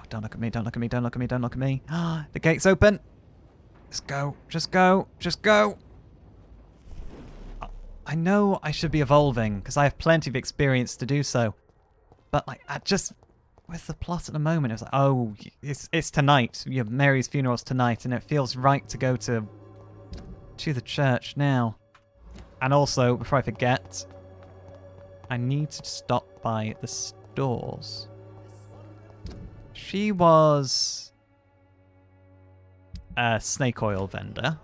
don't look at me, don't look at me, don't look at me, don't look at me. The gate's open. Let's go. Just go. Just go. I know I should be evolving because I have plenty of experience to do so. But like, with the plot at the moment, it was like, oh, it's tonight. Mary's funeral's tonight, and it feels right to go to the church now. And also, before I forget, I need to stop by the stores. She was a snake oil vendor.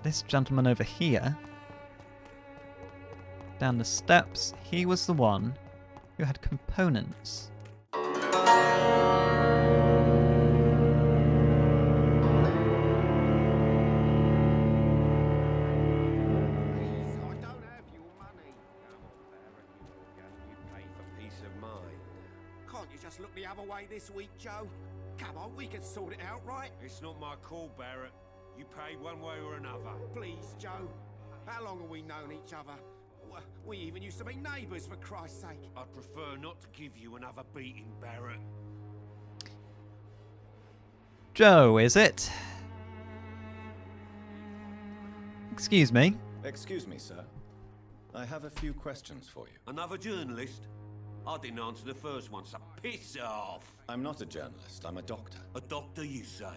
This gentleman over here, down the steps, he was the one who had components. Look the other way this week, Joe. Come on, we can sort it out, right? It's not my call, Barrett. You pay one way or another. Please, Joe. How long have we known each other? We even used to be neighbours, for Christ's sake. I'd prefer not to give you another beating, Barrett. Joe, is it? Excuse me. Excuse me, sir. I have a few questions for you. Another journalist? I didn't answer the first one, so piss off. I'm not a journalist, I'm a doctor. A doctor, you say?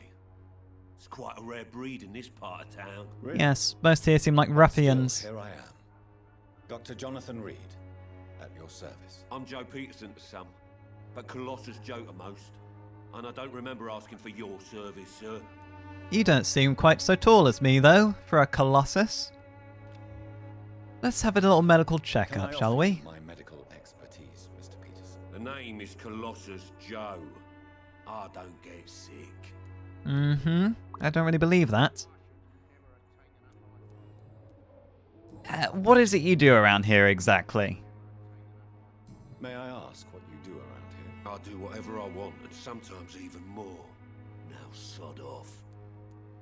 It's quite a rare breed in this part of town. Really? Yes, most here seem like ruffians. Still, here I am. Dr. Jonathan Reed, at your service. I'm Joe Peterson to some, but Colossus Joe to most. And I don't remember asking for your service, sir. You don't seem quite so tall as me, though, for a Colossus. Let's have a little medical checkup, shall we? My medical expertise, Mr. Peterson. The name is Colossus Joe. I don't get sick. I don't really believe that. What is it you do around here exactly? May I ask what you do around here? I do whatever I want, and sometimes even more. Now sod off.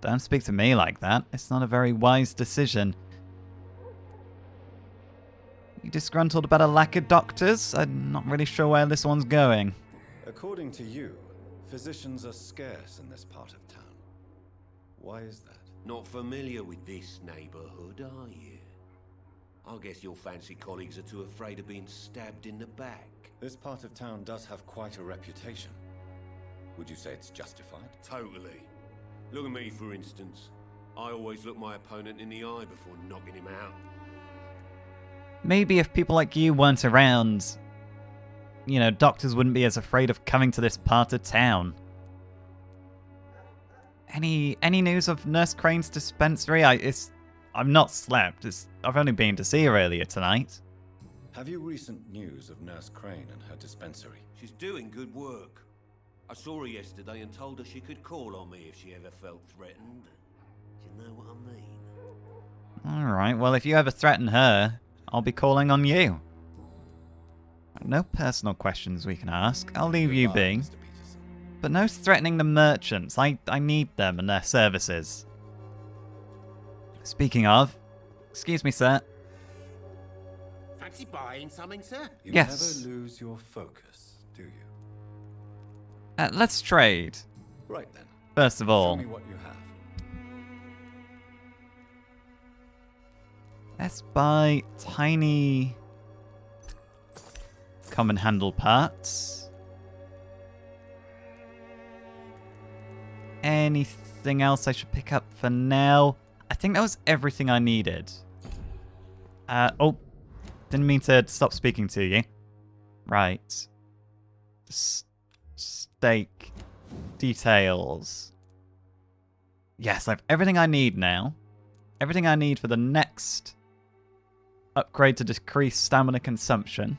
Don't speak to me like that. It's not a very wise decision. You disgruntled about a lack of doctors? I'm not really sure where this one's going. According to you, physicians are scarce in this part of town. Why is that? Not familiar with this neighborhood, are you? I guess your fancy colleagues are too afraid of being stabbed in the back. This part of town does have quite a reputation. Would you say it's justified? Totally. Look at me, for instance. I always look my opponent in the eye before knocking him out. Maybe if people like you weren't around, you know, doctors wouldn't be as afraid of coming to this part of town. Any news of Nurse Crane's dispensary? I've not slept. I've only been to see her earlier tonight. Have you recent news of Nurse Crane and her dispensary? She's doing good work. I saw her yesterday and told her she could call on me if she ever felt threatened. Do you know what I mean? Alright, well if you ever threaten her, I'll be calling on you. No personal questions we can ask. I'll leave you be. Mr. Peterson. But no threatening the merchants. I need them and their services. Speaking of, excuse me, sir. Fancy buying something, sir? You Yes. never lose your focus, do you? Let's trade. Right then. First of Show all, me what you have. let's buy tiny common handle parts. Anything else I should pick up for now? I think that was everything I needed. Oh, didn't mean to stop speaking to you. Right. Steak details. Yes, I have everything I need now. Everything I need for the next upgrade to decrease stamina consumption.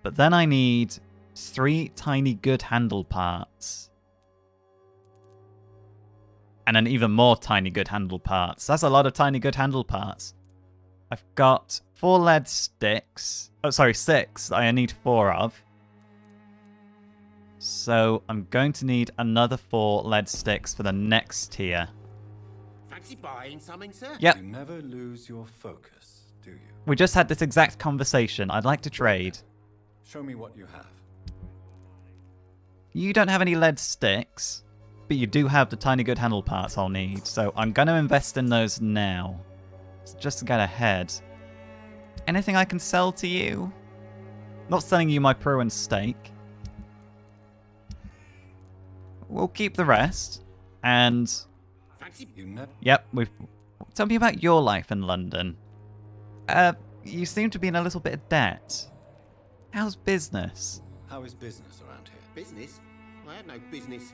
But then I need 3 tiny good handle parts. And then even more tiny good handle parts. That's a lot of tiny good handle parts. I've got 4 lead sticks. Oh, sorry, 6 I need 4 of. So I'm going to need another 4 lead sticks for the next tier. Fancy buying something, sir? Yep, You never lose your focus, do you? we just had this exact conversation. I'd like to trade. Show me what you have. You don't have any lead sticks, but you do have the tiny good handle parts I'll need, so I'm going to invest in those now. Just to get ahead. Anything I can sell to you? Not selling you my Pruin steak. We'll keep the rest. And... Fancy You never... yep, we've... Tell me about your life in London. You seem to be in a little bit of debt. How's business? How is business around here? business? I have no business.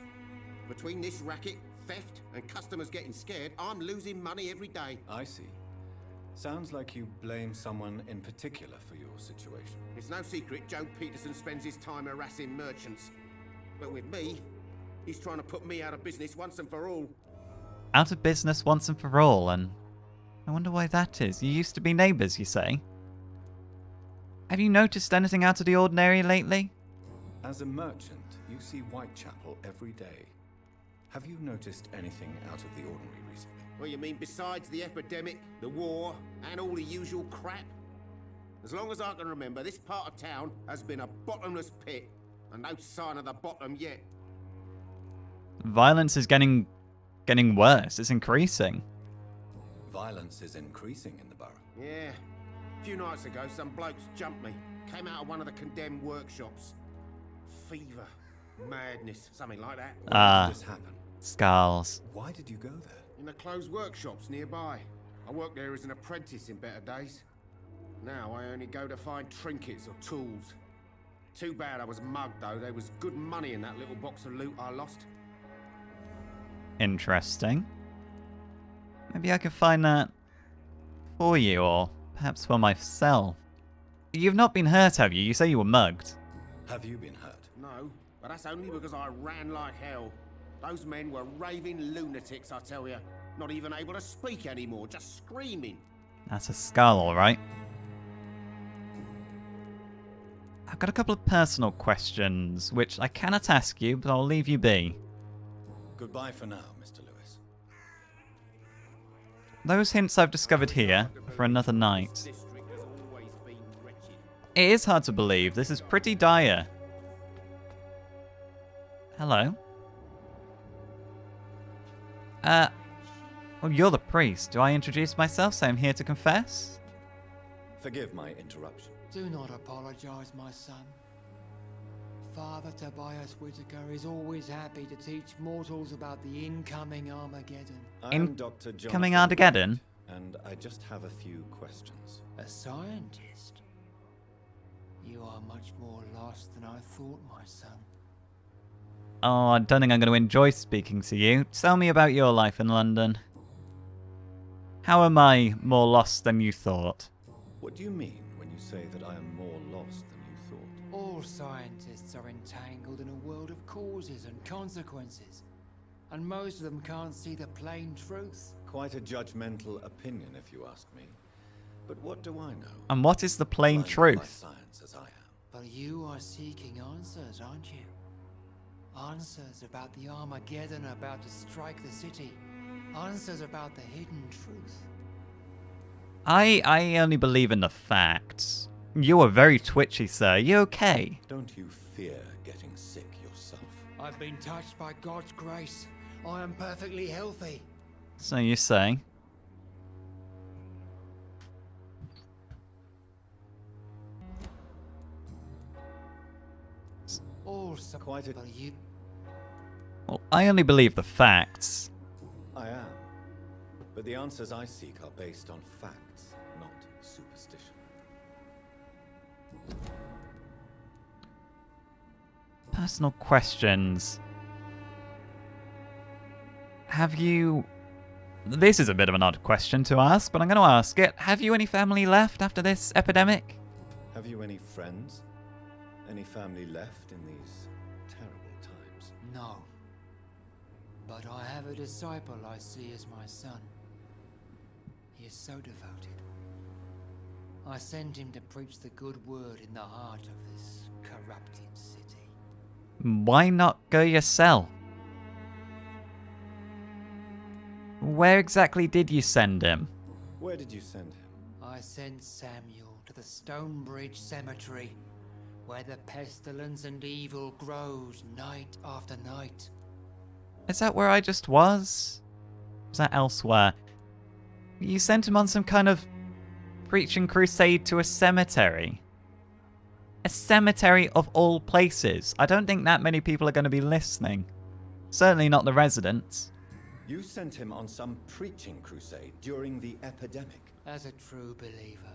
Between this racket, theft, and customers getting scared, I'm losing money every day. I see. Sounds like you blame someone in particular for your situation. It's no secret Job Peterson spends his time harassing merchants. But with me, he's trying to put me out of business once and for all. Out of business once and for all, and I wonder why that is. You used to be neighbours, you say? Have you noticed anything out of the ordinary lately? As a merchant, you see Whitechapel every day. Have you noticed anything out of the ordinary recently? Well, you mean besides the epidemic, the war, and all the usual crap? As long as I can remember, this part of town has been a bottomless pit, and no sign of the bottom yet. Violence is getting worse. It's increasing. Violence is increasing in the borough. Yeah. A few nights ago, some blokes jumped me. Came out of one of the condemned workshops. Fever, madness, something like that. Why did this happen? Skulls. Why did you go there? In the closed workshops nearby. I worked there as an apprentice in better days. Now I only go to find trinkets or tools. Too bad I was mugged though. There was good money in that little box of loot I lost. Interesting. Maybe I could find that for you, or perhaps for myself. You've not been hurt, have you? You say you were mugged. Have you been hurt? No, but that's only because I ran like hell. Those men were raving lunatics, I tell you. Not even able to speak anymore, just screaming. That's a skull, alright. I've got a couple of personal questions, which I cannot ask you, but I'll leave you be. Goodbye for now, Mr. Lewis. Those hints I've discovered here are for another night. District has always been wretched. It is hard to believe. This is pretty dire. Hello? Well, you're the priest. Do I introduce myself, say I'm here to confess? Forgive my interruption. Do not apologize, my son. Father Tobias Whitaker is always happy to teach mortals about the incoming Armageddon. I am Dr. Jonathan Coming Armageddon? White, and I just have a few questions. A scientist? You are much more lost than I thought, my son. Oh, I don't think I'm going to enjoy speaking to you. Tell me about your life in London. How am I more lost than you thought? What do you mean when you say that I am more lost than you thought? All scientists are entangled in a world of causes and consequences, and most of them can't see the plain truth. Quite a judgmental opinion, if you ask me. But what do I know? And what is the plain Blinded by truth? science as I am. But you are seeking answers, aren't you? Answers about the Armageddon about to strike the city. Answers about the hidden truth. I only believe in the facts. You are very twitchy, sir. You okay? Don't you fear getting sick yourself? I've been touched by God's grace. I am perfectly healthy. So you say? Also, Quite a- but you. Well, I only believe the facts. I am. But the answers I seek are based on facts, not superstition. Personal questions. Have you... This is a bit of an odd question to ask, but I'm going to ask it. Have you any family left after this epidemic? Have you any friends? Any family left in these terrible times? No. But I have a disciple I see as my son. He is so devoted. I send him to preach the good word in the heart of this corrupted city. Why not go yourself? Where exactly did you send him? Where did you send him? I sent Samuel to the Stonebridge Cemetery, where the pestilence and evil grows night after night. Is that where I just was? Was that elsewhere? You sent him on some kind of preaching crusade to a cemetery. A cemetery of all places. I don't think that many people are going to be listening. Certainly not the residents. You sent him on some preaching crusade during the epidemic. As a true believer,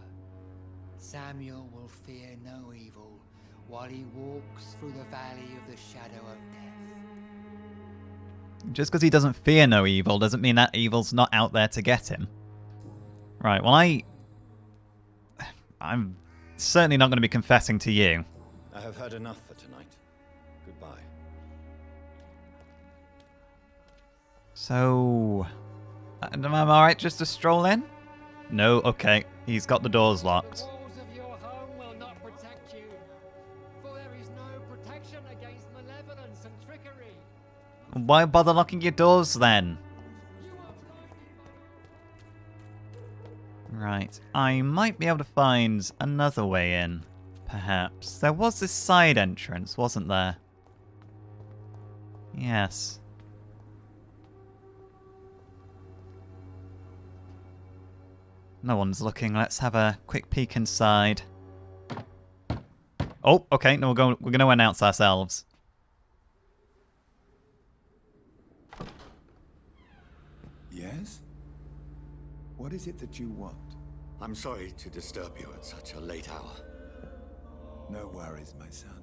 Samuel will fear no evil while he walks through the valley of the shadow of death. Just because he doesn't fear no evil doesn't mean that evil's not out there to get him. Right, well I'm certainly not going to be confessing to you. I have heard enough for tonight. Goodbye. So, am I alright just to stroll in? No, okay. He's got the doors locked. The walls of your home will not protect you, for there is no protection against malevolence and trickery. Why bother locking your doors then? You are blinded by... Right, I might be able to find another way in, perhaps. There was this side entrance, wasn't there? Yes. No one's looking. Let's have a quick peek inside. Oh, okay. No, we're going to announce ourselves. Yes? What is it that you want? I'm sorry to disturb you at such a late hour. No worries, my son.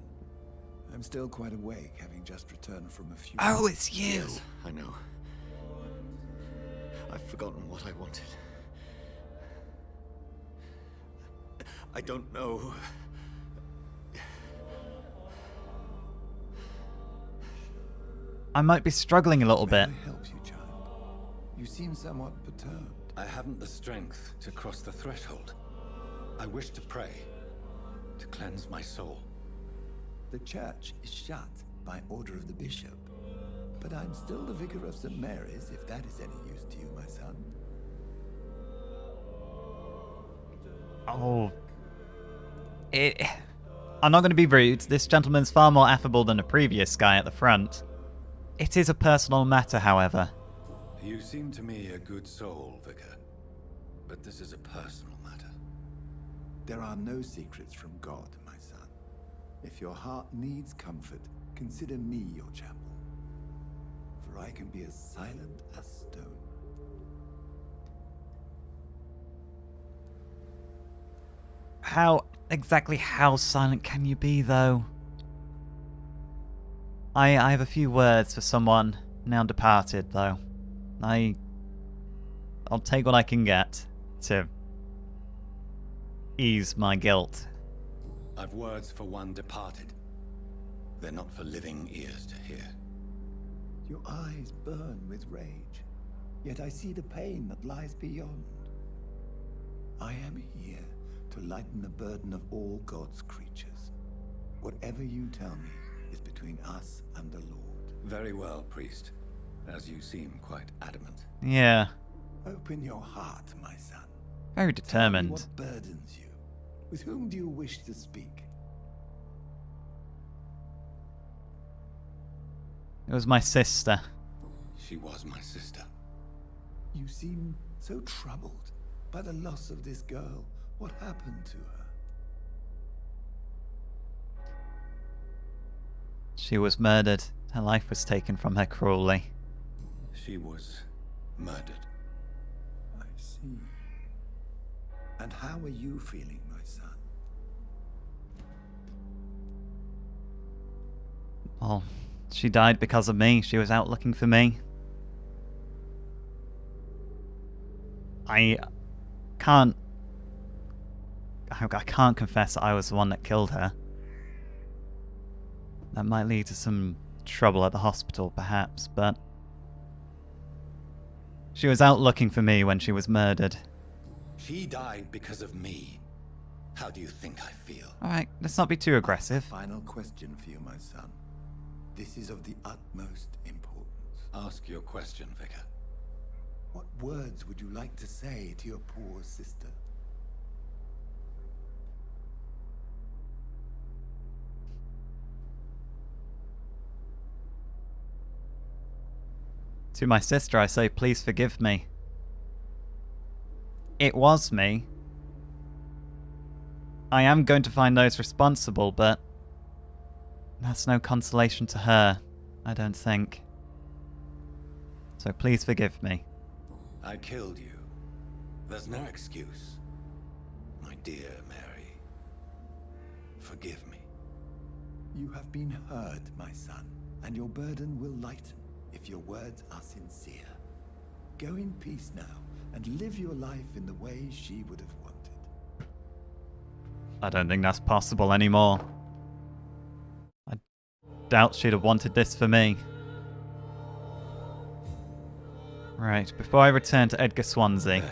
I'm still quite awake, having just returned from a few... Oh, it's you! Yes, I know. I've forgotten what I wanted. I don't know. I might be struggling a little May bit. I help you, child? You seem somewhat perturbed. I haven't the strength to cross the threshold. I wish to pray, to cleanse my soul. The church is shut by order of the bishop. But I'm still the vicar of St. Mary's, if that is any use to you, my son. Oh. I'm not going to be rude. This gentleman's far more affable than the previous guy at the front. It is a personal matter, however. You seem to me a good soul, Vicar. But this is a personal matter. There are no secrets from God, my son. If your heart needs comfort, consider me your chapel. For I can be as silent as stone. How silent can you be, though? I have a few words for someone now departed, though. I'll take what I can get to ease my guilt. I've words for one departed. They're not for living ears to hear. Your eyes burn with rage, yet I see the pain that lies beyond. I am here to lighten the burden of all God's creatures. Whatever you tell me is between us and the Lord. Very well, priest. As you seem quite adamant. Yeah, Open your heart, my son. very Tell me determined. what burdens you? With whom do you wish to speak? It was my sister. She was my sister. You seem so troubled by the loss of this girl. What happened to her? She was murdered. Her life was taken from her cruelly. She was murdered. I see. And how are you feeling, my son? Well, she died because of me. She was out looking for me. I can't confess that I was the one that killed her. That might lead to some trouble at the hospital, perhaps, but she was out looking for me when she was murdered. She died because of me. How do you think I feel? Alright, let's not be too aggressive. Final question for you, my son. This is of the utmost importance. Ask your question, Vicar. What words would you like to say to your poor sister? To my sister, I say, please forgive me. It was me. I am going to find those responsible, but that's no consolation to her, I don't think. So please forgive me. I killed you. There's no excuse. My dear Mary. Forgive me. You have been heard, my son, and your burden will lighten if your words are sincere. Go in peace now, and live your life in the way she would have wanted. I don't think that's possible anymore. I doubt she'd have wanted this for me. Right, before I return to Edgar Swansea.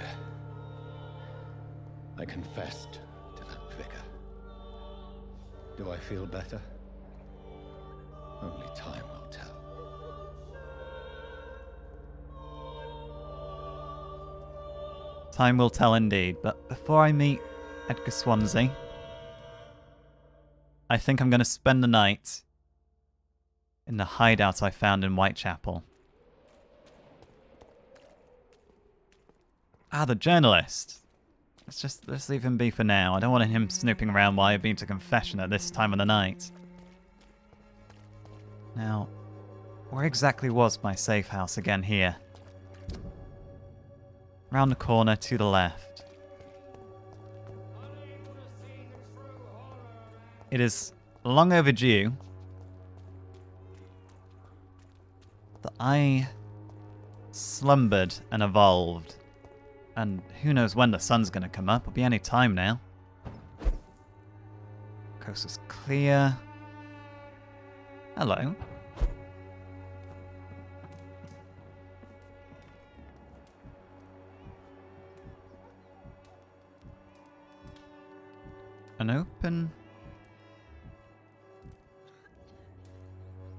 I confessed to that vicar. Do I feel better? Only time will tell. Time will tell indeed, but before I meet Edgar Swansea, I think I'm going to spend the night in the hideout I found in Whitechapel. Ah, the journalist. Let's leave him be for now. I don't want him snooping around while I've been to confession at this time of the night. Now, where exactly was my safe house again here? Round the corner to the left. It is long overdue that I slumbered and evolved. And who knows when the sun's going to come up. It'll be any time now. Coast is clear. Hello. An open...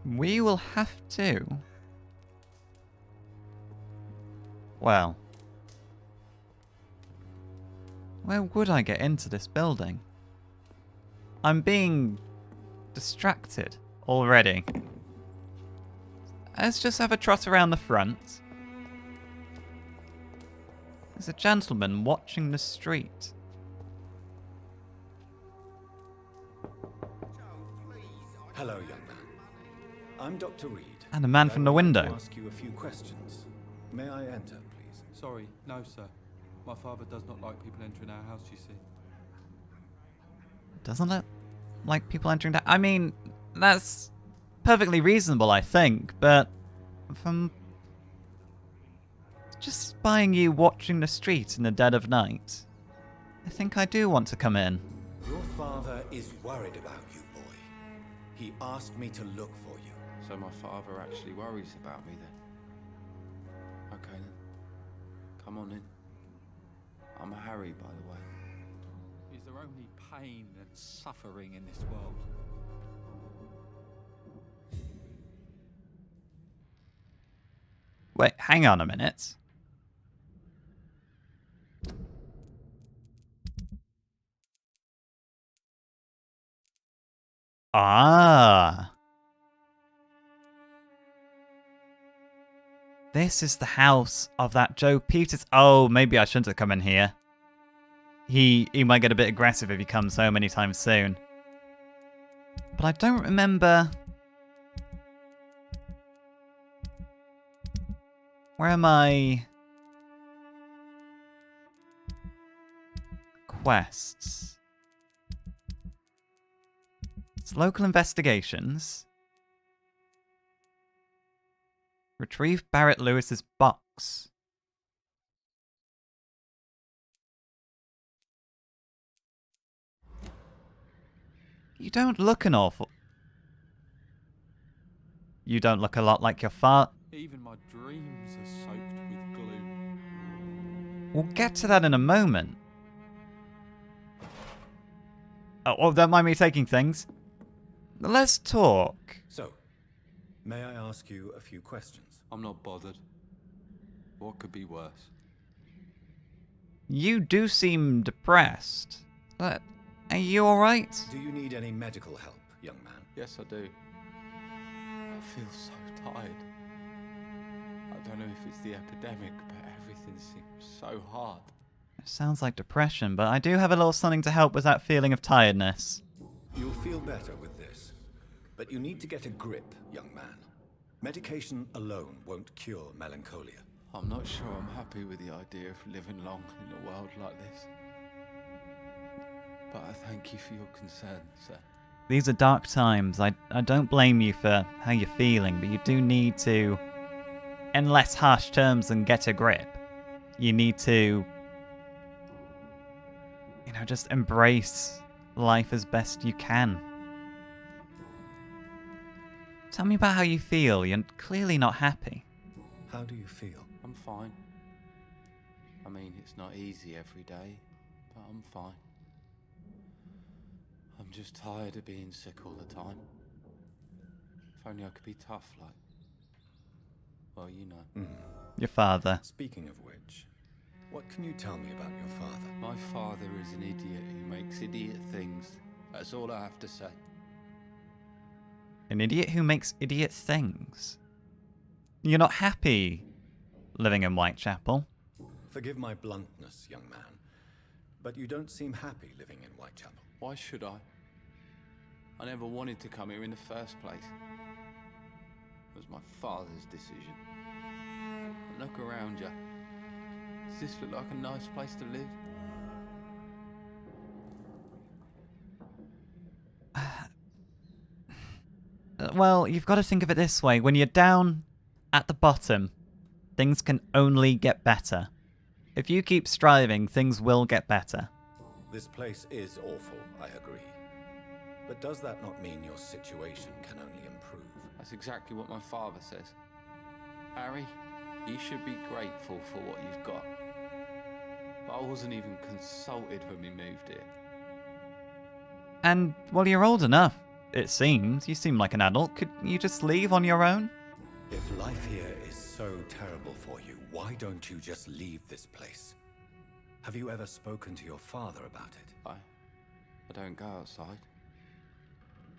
We will have to... Well... Where would I get into this building? I'm being distracted already. Let's just have a trot around the front. There's a gentleman watching the street. Hello, young man. I'm Dr. Reed. And a man from the I would like window. to ask you a few questions. May I enter, please? Sorry, no, sir. My father does not like people entering our house, you see. Doesn't it? Like people entering that? I mean, that's perfectly reasonable, I think, but from just spying you watching the street in the dead of night, I think I do want to come in. Your father is worried about you, boy. He asked me to look for you. So my father actually worries about me then? Okay then. Come on in. I'm Harry, by the way. Is there only pain and suffering in this world? Wait, hang on a minute. Ah. This is the house of that Job Peterson. Oh, maybe I shouldn't have come in here. He might get a bit aggressive if he comes so many times soon. But I don't remember... Where are my... quests? It's local investigations. Retrieve Barrett Lewis's box. You don't look an awful... You don't look a lot like your father. Even my dreams are soaked with glue. We'll get to that in a moment. Oh, don't mind me taking things. Let's talk. So, may I ask you a few questions? I'm not bothered. What could be worse? You do seem depressed. But are you alright? Do you need any medical help, young man? Yes, I do. I feel so tired. I don't know if it's the epidemic, but everything seems so hard. It sounds like depression, but I do have a little something to help with that feeling of tiredness. You'll feel better with this. But you need to get a grip, young man. Medication alone won't cure melancholia. I'm not sure I'm happy with the idea of living long in a world like this. But I thank you for your concern, sir. These are dark times. I don't blame you for how you're feeling, but you do need to, in less harsh terms than get a grip, you need to, just embrace life as best you can. Tell me about how you feel. You're clearly not happy. How do you feel? I'm fine. I mean, it's not easy every day, but I'm fine. I'm just tired of being sick all the time. If only I could be tough like... Well, you know. Your father. Speaking of which, what can you tell me about your father? My father is an idiot who makes idiot things. That's all I have to say. An idiot who makes idiot things. You're not happy living in Whitechapel. Forgive my bluntness, young man, but you don't seem happy living in Whitechapel. Why should I? I never wanted to come here in the first place. It was my father's decision. But look around you. Does this look like a nice place to live? Well, you've got to think of it this way. When you're down at the bottom, things can only get better. If you keep striving, things will get better. This place is awful, I agree. But does that not mean your situation can only improve? That's exactly what my father says. Harry, you should be grateful for what you've got. But I wasn't even consulted when we moved here. And, well, you're old enough, it seems. You seem like an adult. Could you just leave on your own? If life here is so terrible for you, why don't you just leave this place? Have you ever spoken to your father about it? I don't go outside.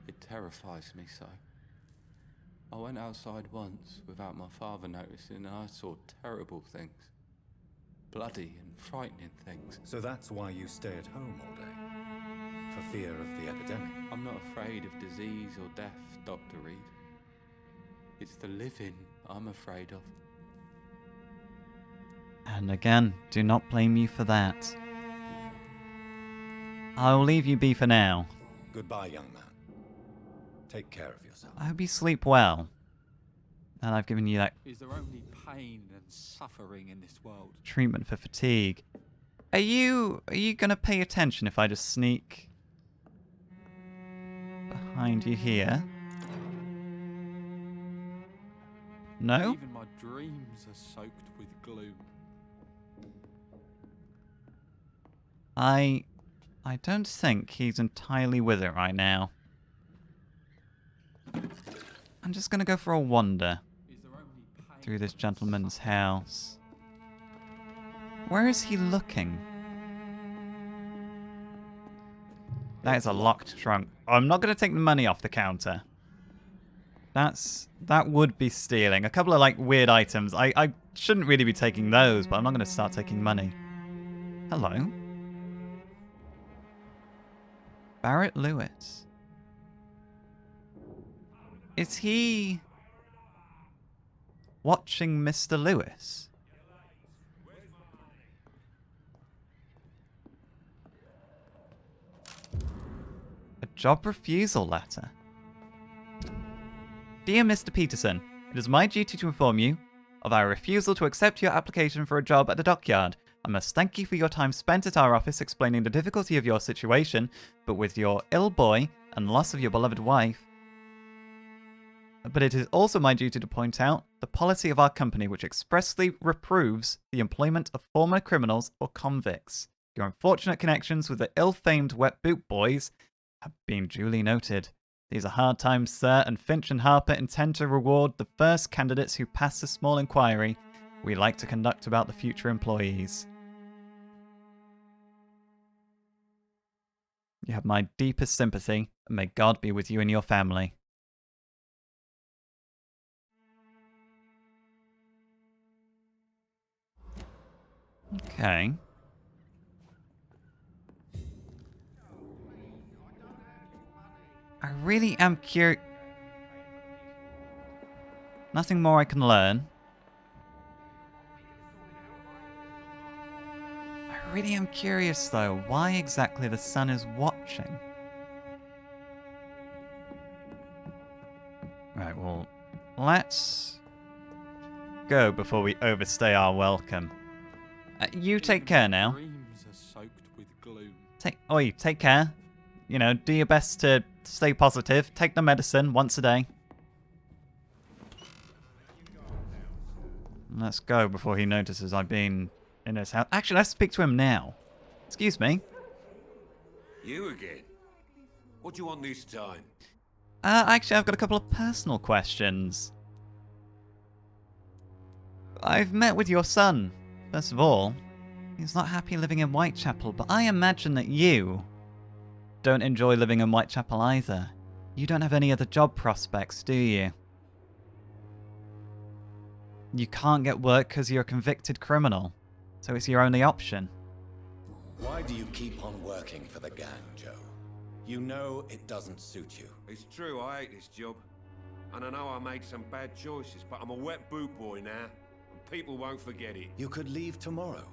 It terrifies me so. I went outside once without my father noticing and I saw terrible things. Bloody and frightening things. So that's why you stay at home all day? For fear of the epidemic? I'm not afraid of disease or death, Dr. Reed. It's the living I'm afraid of. And again, do not blame you for that. I'll leave you be for now. Goodbye, young man. Take care of yourself. I hope you sleep well. And I've given you that Is there only pain and suffering in this world? treatment for fatigue. Are you gonna pay attention if I just sneak behind you here? No? Even my dreams are soaked with gloom. I don't think he's entirely with it right now. I'm just gonna go for a wander through this gentleman's house. Where is he looking? That is a locked trunk. Oh, I'm not gonna take the money off the counter. That would be stealing. A couple of like weird items. I shouldn't really be taking those, but I'm not gonna start taking money. Hello. Barrett Lewis. Is he watching Mr. Lewis? A job refusal letter. Dear Mr. Peterson, it is my duty to inform you of our refusal to accept your application for a job at the dockyard. I must thank you for your time spent at our office explaining the difficulty of your situation, but with your ill boy and loss of your beloved wife. But it is also my duty to point out the policy of our company which expressly reproves the employment of former criminals or convicts. Your unfortunate connections with the ill-famed wet boot boys have been duly noted. These are hard times, sir, and Finch and Harper intend to reward the first candidates who pass the small inquiry we like to conduct about the future employees. You have my deepest sympathy, and may God be with you and your family. Okay. I really am curious. Nothing more I can learn. I really am curious, though, why exactly the sun is watching. Right, well, let's go before we overstay our welcome. You take care now. Dreams are soaked with gloom. Take care. You know, do your best to stay positive. Take the medicine once a day. Let's go before he notices I've been in his house. Actually, let's speak to him now. Excuse me. You again? What do you want this time? Actually, I've got a couple of personal questions. I've met with your son. First of all, he's not happy living in Whitechapel, but I imagine that you don't enjoy living in Whitechapel either. You don't have any other job prospects, do you? You can't get work because you're a convicted criminal, so it's your only option. Why do you keep on working for the gang, Joe? You know it doesn't suit you. It's true, I hate this job. And I know I made some bad choices, but I'm a wet boot boy now, and people won't forget it. You could leave tomorrow.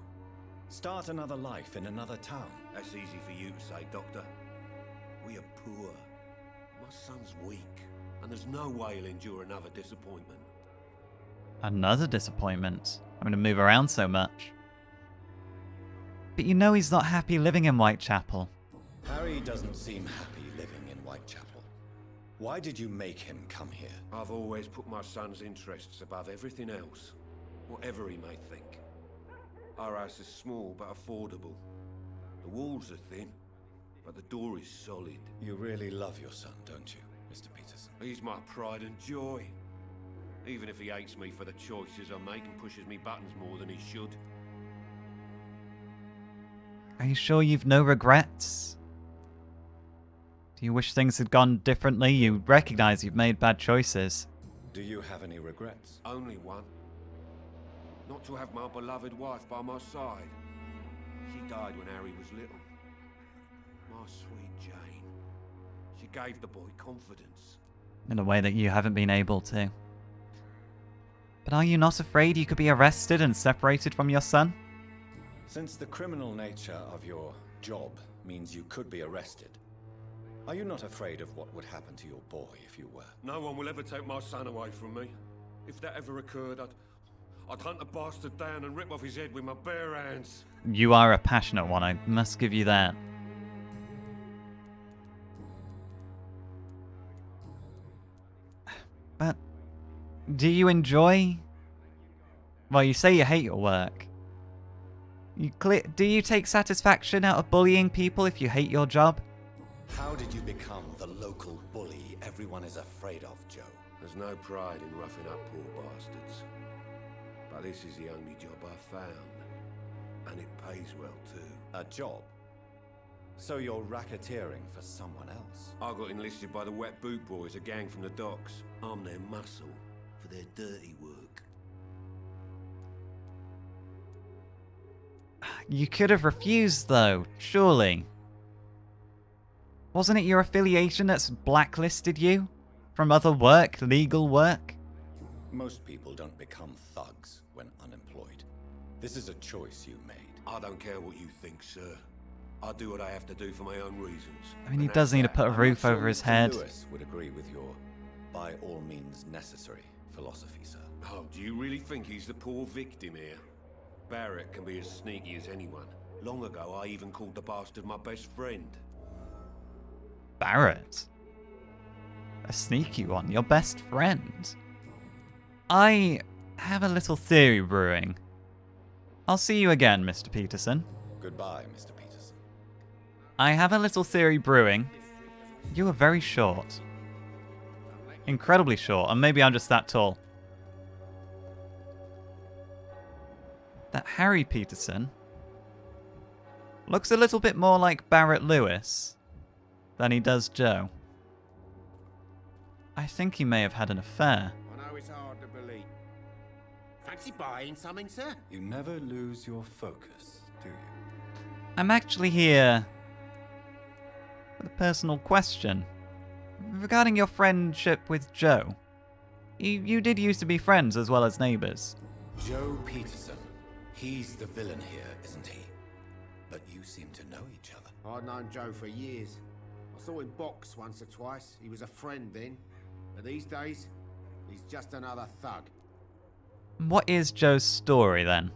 Start another life in another town. That's easy for you to say, Doctor. We are poor. My son's weak, and there's no way he'll endure another disappointment. Another disappointment. I'm going to move around so much. But you know he's not happy living in Whitechapel. Harry doesn't seem happy living in Whitechapel. Why did you make him come here? I've always put my son's interests above everything else, whatever he may think. Our house is small but affordable. The walls are thin, but the door is solid. You really love your son, don't you, Mr. Peterson? He's my pride and joy. Even if he hates me for the choices I make and pushes me buttons more than he should. Are you sure you've no regrets? Do you wish things had gone differently? You recognize you've made bad choices. Do you have any regrets? Only one. Not to have my beloved wife by my side. She died when Harry was little. My sweet Jane. She gave the boy confidence. In a way that you haven't been able to. But are you not afraid you could be arrested and separated from your son? Since the criminal nature of your job means you could be arrested, are you not afraid of what would happen to your boy if you were? No one will ever take my son away from me. If that ever occurred, I'd hunt the bastard down and rip off his head with my bare hands. You are a passionate one, I must give you that. But do you enjoy... Well, you say you hate your work. Do you take satisfaction out of bullying people if you hate your job? How did you become the local bully everyone is afraid of, Joe? There's no pride in roughing up poor bastards. But this is the only job I've found. And it pays well, too. A job? So you're racketeering for someone else? I got enlisted by the Wet Boot Boys, a gang from the docks. I'm their muscle for their dirty work. You could have refused, though, surely. Wasn't it your affiliation that's blacklisted you? From other work, legal work? Most people don't become thugs when unemployed. This is a choice you made. I don't care what you think, sir. I do what I have to do for my own reasons. I mean, he does need to put a roof over his head. Lewis would agree with your by all means necessary philosophy, sir. Oh, do you really think he's the poor victim here? Barrett can be as sneaky as anyone. Long ago, I even called the bastard my best friend. Barrett? A sneaky one, your best friend? I have a little theory brewing. I'll see you again, Mr. Peterson. Goodbye, Mr. Peterson. I have a little theory brewing. You are very short. Incredibly short, and maybe I'm just that tall. That Harry Peterson looks a little bit more like Barrett Lewis than he does Joe. I think he may have had an affair. I know it's hard to believe. Fancy buying something, sir? You never lose your focus, do you? I'm actually here with a personal question. Regarding your friendship with Joe. You did used to be friends as well as neighbours. Joe Peterson. He's the villain here, isn't he? But you seem to know each other. I'd known Joe for years. I saw him box once or twice. He was a friend then. But these days, he's just another thug. What is Joe's story then?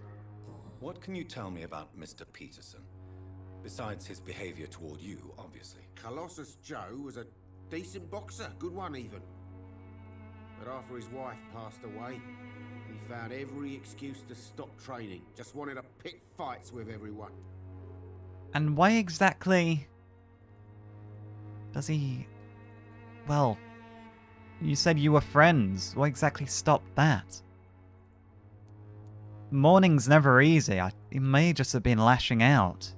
What can you tell me about Mr. Peterson? Besides his behavior toward you, obviously. Colossus Joe was a decent boxer, good one even. But after his wife passed away, he found every excuse to stop training. Just wanted to pick fights with everyone. And why exactly does he... Well, you said you were friends. What exactly stopped that? Mourning's never easy. He may just have been lashing out.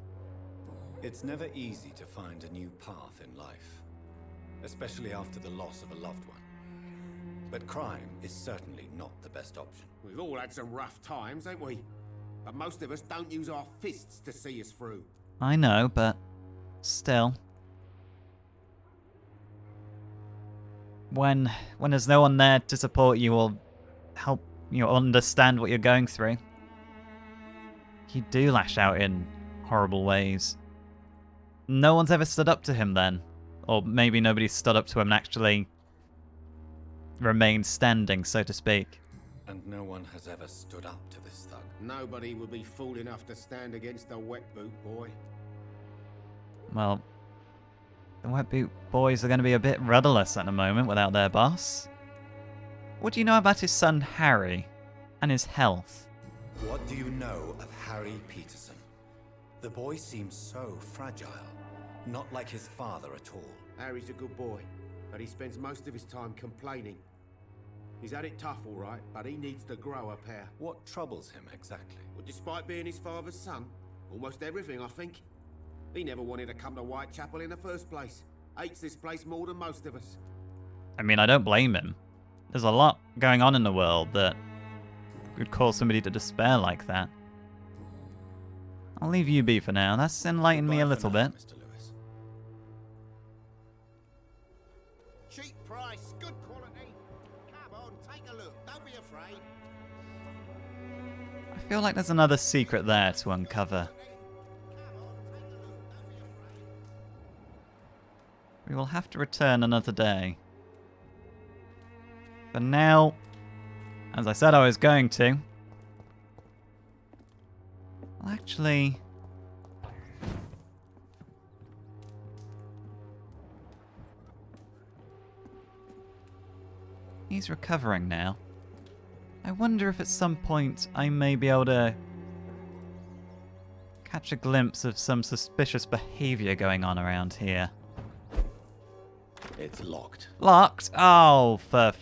It's never easy to find a new path in life, especially after the loss of a loved one. But crime is certainly not the best option. We've all had some rough times, ain't we? But most of us don't use our fists to see us through. I know, but still. When there's no one there to support you or help you understand what you're going through, you do lash out in horrible ways. No one's ever stood up to him then. Or maybe nobody stood up to him and actually remained standing, so to speak. And no one has ever stood up to this thug. Nobody would be fool enough to stand against the wet boot boy. Well, the Wet Boot Boys are going to be a bit rudderless at the moment without their boss. What do you know about his son Harry and his health? What do you know of Harry Peterson? The boy seems so fragile, not like his father at all. Harry's a good boy, but he spends most of his time complaining. He's had it tough, all right, but he needs to grow a pair. What troubles him exactly? Well, despite being his father's son, almost everything, I think. He never wanted to come to Whitechapel in the first place. Hates this place more than most of us. I mean, I don't blame him. There's a lot going on in the world that could cause somebody to despair like that. I'll leave you be for now. That's enlightened me a little bit. Mr. Lewis. Cheap price, good quality. Come on, take a look. Don't be afraid. I feel like there's another secret there to uncover. We will have to return another day. For now, as I said I was going to, well, actually, he's recovering now. I wonder if at some point I may be able to catch a glimpse of some suspicious behavior going on around here. It's locked. Locked? Oh, for